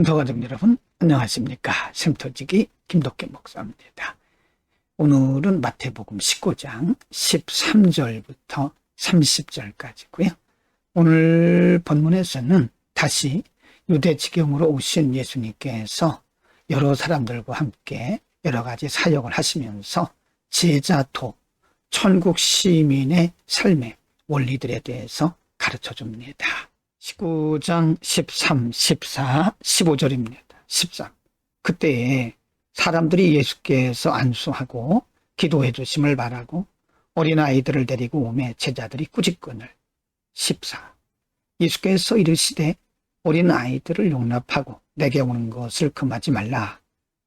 성도가족 여러분, 안녕하십니까? 샘터지기 김덕현 목사입니다. 오늘은 마태복음 19장 13절부터 30절까지고요. 오늘 본문에서는 다시 유대 지경으로 오신 예수님께서 여러 사람들과 함께 여러 가지 사역을 하시면서 제자도, 천국 시민의 삶의 원리들에 대해서 가르쳐 줍니다. 19장 13, 14, 15절입니다. 13. 그때에 사람들이 예수께서 안수하고 기도해 주심을 바라고 어린아이들을 데리고 오매 제자들이 꾸짖거늘. 14. 예수께서 이르시되 어린아이들을 용납하고 내게 오는 것을 금하지 말라.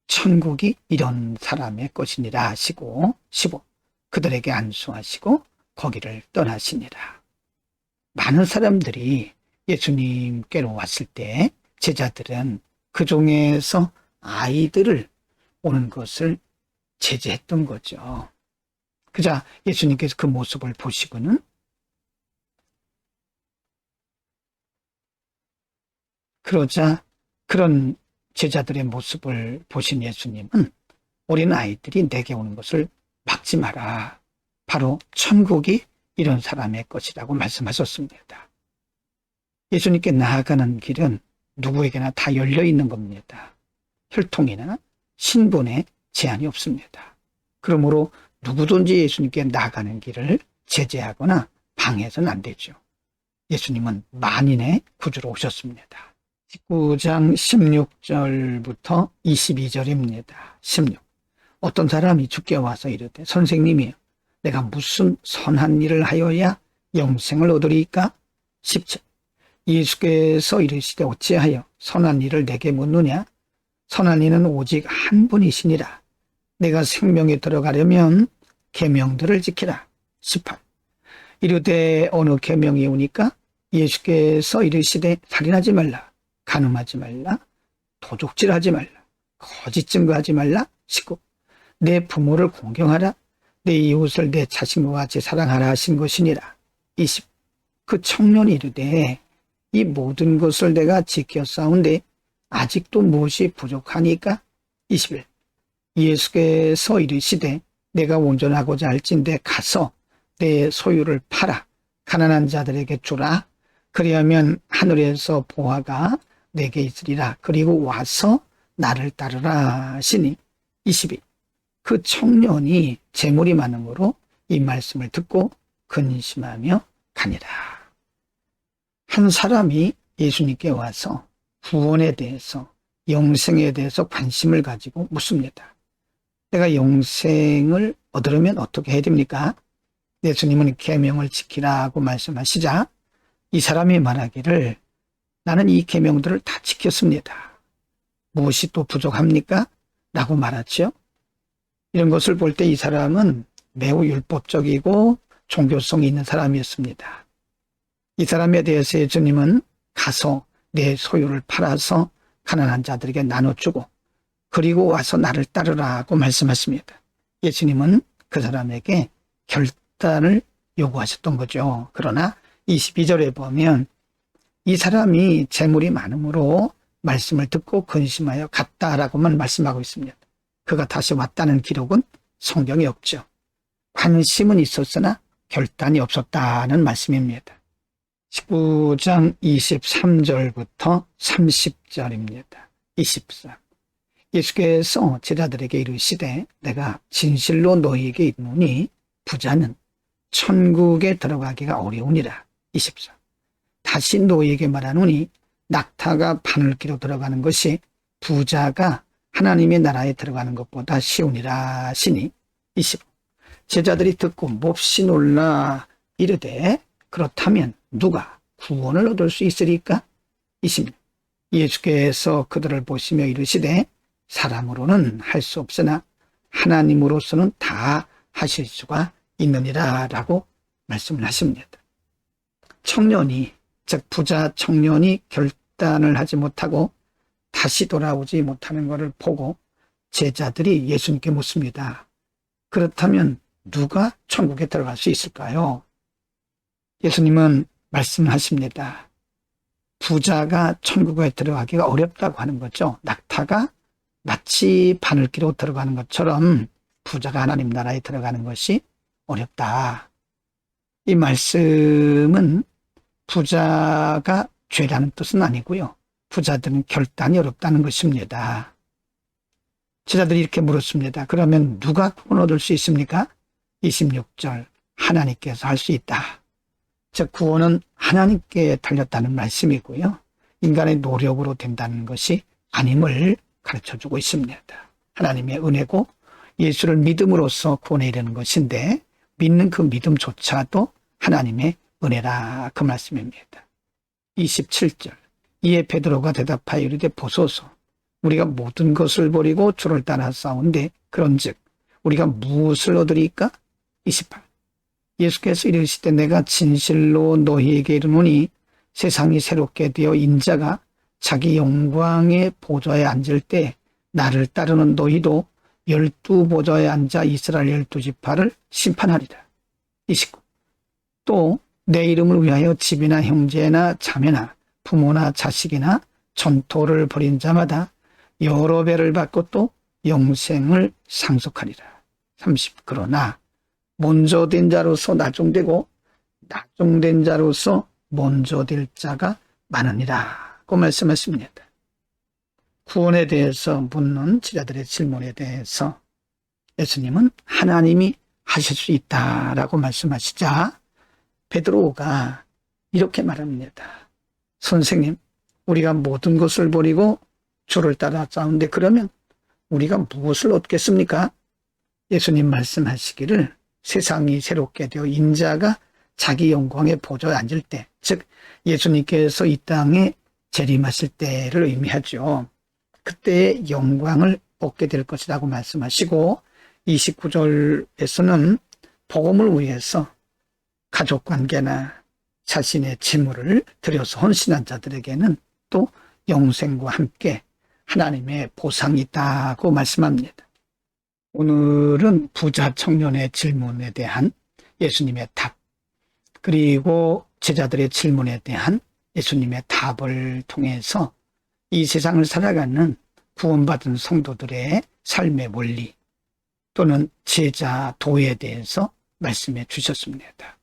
천국이 이런 사람의 것이니라 하시고. 15. 그들에게 안수하시고 거기를 떠나시니라. 많은 사람들이 예수님께로 왔을 때 제자들은 그 중에서 아이들을 오는 것을 제재했던 거죠. 그자 예수님께서 그 모습을 보시고는 그러자 그런 제자들의 모습을 보신 예수님은 어린 아이들이 내게 오는 것을 막지 마라. 바로 천국이 이런 사람의 것이라고 말씀하셨습니다. 예수님께 나아가는 길은 누구에게나 다 열려 있는 겁니다. 혈통이나 신분에 제한이 없습니다. 그러므로 누구든지 예수님께 나아가는 길을 제재하거나 방해해서는 안 되죠. 예수님은 만인의 구주로 오셨습니다. 19장 16절부터 22절입니다. 16. 어떤 사람이 주께 와서 이르되 선생님이여 내가 무슨 선한 일을 하여야 영생을 얻으리이까? 17. 예수께서 이르시되 어찌하여 선한 일을 내게 묻느냐? 선한 이는 오직 한 분이시니라. 내가 생명에 들어가려면 계명들을 지키라. 18. 이르되 어느 계명이 오니까? 예수께서 이르시되 살인하지 말라, 간음하지 말라, 도둑질하지 말라, 거짓 증거하지 말라. 19. 내 부모를 공경하라, 내 이웃을 내 자신과 같이 사랑하라 하신 것이니라. 20. 그 청년이 이르되 이 모든 것을 내가 지켰사온데 아직도 무엇이 부족하니까? 21. 예수께서 이르시되 내가 온전하고자 할진대 가서 내 소유를 팔아 가난한 자들에게 주라. 그리하면 하늘에서 보화가 내게 있으리라. 그리고 와서 나를 따르라 하시니. 22. 그 청년이 재물이 많음으로 이 말씀을 듣고 근심하며 가니라. 한 사람이 예수님께 와서 구원에 대해서, 영생에 대해서 관심을 가지고 묻습니다. 내가 영생을 얻으려면 어떻게 해야 됩니까? 예수님은 계명을 지키라고 말씀하시자 이 사람이 말하기를 나는 이 계명들을 다 지켰습니다. 무엇이 또 부족합니까? 라고 말하죠. 이런 것을 볼 때 이 사람은 매우 율법적이고 종교성이 있는 사람이었습니다. 이 사람에 대해서 예수님은 가서 내 소유를 팔아서 가난한 자들에게 나눠주고 그리고 와서 나를 따르라고 말씀하십니다. 예수님은 그 사람에게 결단을 요구하셨던 거죠. 그러나 22절에 보면 이 사람이 재물이 많음으로 말씀을 듣고 근심하여 갔다라고만 말씀하고 있습니다. 그가 다시 왔다는 기록은 성경에 없죠. 관심은 있었으나 결단이 없었다는 말씀입니다. 19장 23절부터 30절입니다. 24. 예수께서 제자들에게 이르시되 내가 진실로 너희에게 이르노니 부자는 천국에 들어가기가 어려우니라. 24. 다시 너희에게 말하노니 낙타가 바늘기로 들어가는 것이 부자가 하나님의 나라에 들어가는 것보다 쉬우니라 하시니. 25. 제자들이 듣고 몹시 놀라 이르되 그렇다면 누가 구원을 얻을 수 있으리까? 20. 예수께서 그들을 보시며 이르시되 사람으로는 할 수 없으나 하나님으로서는 다 하실 수가 있느니라 라고 말씀을 하십니다. 청년이, 즉 부자 청년이 결단을 하지 못하고 다시 돌아오지 못하는 것을 보고 제자들이 예수님께 묻습니다. 그렇다면 누가 천국에 들어갈 수 있을까요? 예수님은 말씀하십니다. 부자가 천국에 들어가기가 어렵다고 하는 거죠. 낙타가 마치 바늘기로 들어가는 것처럼 부자가 하나님 나라에 들어가는 것이 어렵다. 이 말씀은 부자가 죄라는 뜻은 아니고요. 부자들은 결단이 어렵다는 것입니다. 제자들이 이렇게 물었습니다. 그러면 누가 구원 얻을 수 있습니까? 26절 하나님께서 할 수 있다. 즉 구원은 하나님께 달렸다는 말씀이고요. 인간의 노력으로 된다는 것이 아님을 가르쳐주고 있습니다. 하나님의 은혜고 예수를 믿음으로써 구원에 이르는 것인데 믿는 그 믿음조차도 하나님의 은혜라 그 말씀입니다. 27절 이에 베드로가 대답하여 이르되 보소서 우리가 모든 것을 버리고 주를 따라 싸운데 그런즉 우리가 무엇을 얻으리까? 28 예수께서 이르시되 내가 진실로 너희에게 이르노니 세상이 새롭게 되어 인자가 자기 영광의 보좌에 앉을 때 나를 따르는 너희도 12보좌에 앉아 이스라엘 12지파를 심판하리라. 29 또 내 이름을 위하여 집이나 형제나 자매나 부모나 자식이나 전토를 벌인 자마다 여러 배를 받고 또 영생을 상속하리라. 30 그러나 먼저 된 자로서 나중되고 나중된 자로서 먼저 될 자가 많으니라 고 말씀하십니다. 구원에 대해서 묻는 제자들의 질문에 대해서 예수님은 하나님이 하실 수 있다라고 말씀하시자 베드로가 이렇게 말합니다. 선생님, 우리가 모든 것을 버리고 주를 따라 싸운데 그러면 우리가 무엇을 얻겠습니까? 예수님 말씀하시기를 세상이 새롭게 되어 인자가 자기 영광의 보좌에 앉을 때, 즉 예수님께서 이 땅에 재림하실 때를 의미하죠. 그때의 영광을 얻게 될 것이라고 말씀하시고 29절에서는 복음을 위해서 가족관계나 자신의 재물을 들여서 헌신한 자들에게는 또 영생과 함께 하나님의 보상이 있다고 말씀합니다. 오늘은 부자 청년의 질문에 대한 예수님의 답, 그리고 제자들의 질문에 대한 예수님의 답을 통해서 이 세상을 살아가는 구원받은 성도들의 삶의 원리 또는 제자 도에 대해서 말씀해 주셨습니다.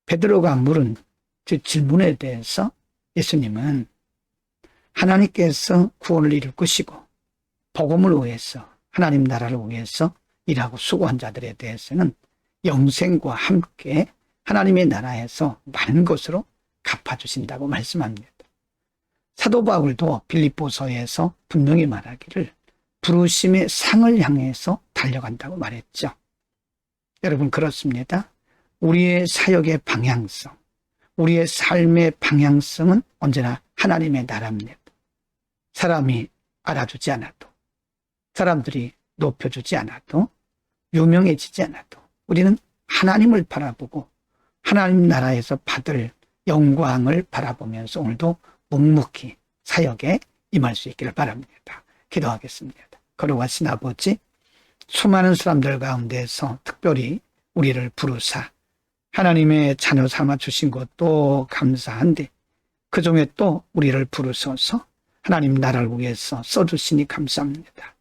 베드로가 물은 그 질문에 대해서 예수님은 하나님께서 구원을 이룰 것이고 복음을 위해서 하나님 나라를 위해서 일하고 수고한 자들에 대해서는 영생과 함께 하나님의 나라에서 많은 것으로 갚아주신다고 말씀합니다. 사도 바울도 빌립보서에서 분명히 말하기를 부르심의 상을 향해서 달려간다고 말했죠. 여러분 그렇습니다. 우리의 사역의 방향성, 우리의 삶의 방향성은 언제나 하나님의 나라입니다. 사람이 알아주지 않아도, 사람들이 높여주지 않아도, 유명해지지 않아도 우리는 하나님을 바라보고 하나님 나라에서 받을 영광을 바라보면서 오늘도 묵묵히 사역에 임할 수 있기를 바랍니다. 기도하겠습니다. 거룩하신 아버지, 수많은 사람들 가운데서 특별히 우리를 부르사 하나님의 자녀 삼아 주신 것도 감사한데 그 중에 또 우리를 부르셔서 하나님 나라를 위해서 써주시니 감사합니다.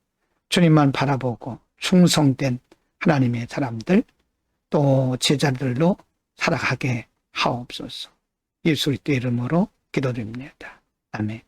주님만 바라보고 충성된 하나님의 사람들 또 제자들로 살아가게 하옵소서. 예수 그리스도의 이름으로 기도드립니다. 아멘.